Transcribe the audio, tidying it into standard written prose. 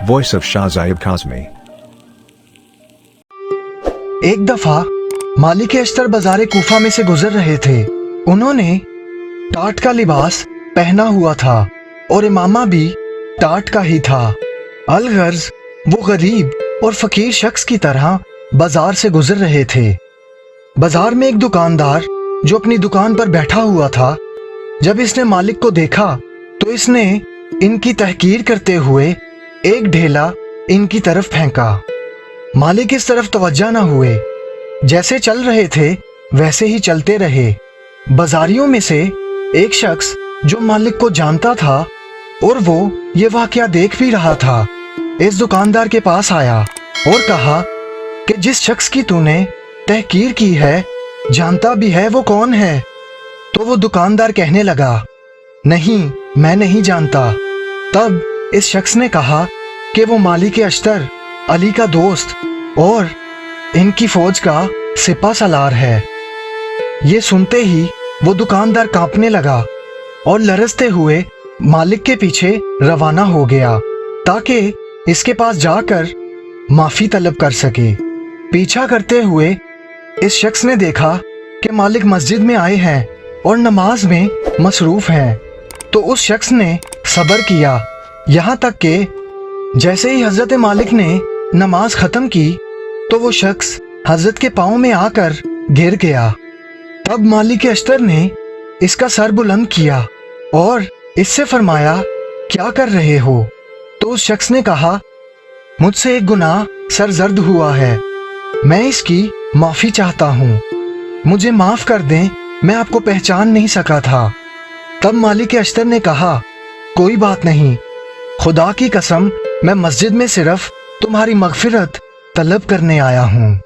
Voice of Shah Zaid Kazmi. एक दफा मालिक अश्तर बाजार कूफा में से गुजर रहे थे। उन्होंने टाट का लिबास पहना हुआ था और इमामा भी टाट का ही था। अलगर्ज वो गरीब और फकीर शख्स की तरह बाजार से गुजर रहे थे। बाजार में एक दुकानदार जो अपनी दुकान पर बैठा हुआ था, जब इसने मालिक को देखा तो इसने इनकी तहकीर करते हुए एक ढेला इनकी तरफ फेंका। मालिक इस तरफ तवज्जो न हुए, जैसे चल रहे थे वैसे ही चलते रहे। बाजारियों में से एक शख्स जो मालिक को जानता था और वो ये वाकया देख भी रहा था, इस दुकानदार के पास आया और कहा कि जिस शख्स की तूने तहकीर की है, जानता भी है वो कौन है? तो वो दुकानदार कहने लगा, नहीं, मैं नहीं जानता। तब इस शख्स ने कहा कि वो मालिक अश्तर अली का दोस्त और इनकी फौज का सिपा सलार है। ये सुनते ही वो दुकानदार कांपने लगा और लरजते हुए मालिक के पीछे रवाना हो गया ताकि इसके पास जाकर माफी तलब कर सके। पीछा करते हुए इस शख्स ने देखा कि मालिक मस्जिद में आए हैं और नमाज में मसरूफ हैं, तो उस शख्स ने सब्र किया यहाँ तक कि जैसे ही हजरत मालिक ने नमाज खत्म की तो वो शख्स हजरत के पाँव में आकर गिर गया। तब मालिक अश्तर ने इसका सर बुलंद किया और इससे फरमाया, क्या कर रहे हो? तो उस शख्स ने कहा, मुझसे एक गुनाह सरजर्द हुआ है, मैं इसकी माफ़ी चाहता हूँ, मुझे माफ़ कर दें, मैं आपको पहचान नहीं सका था। तब मालिक अश्तर ने कहा, कोई बात नहीं, खुदा की कसम मैं मस्जिद में सिर्फ तुम्हारी मगफिरत तलब करने आया हूँ।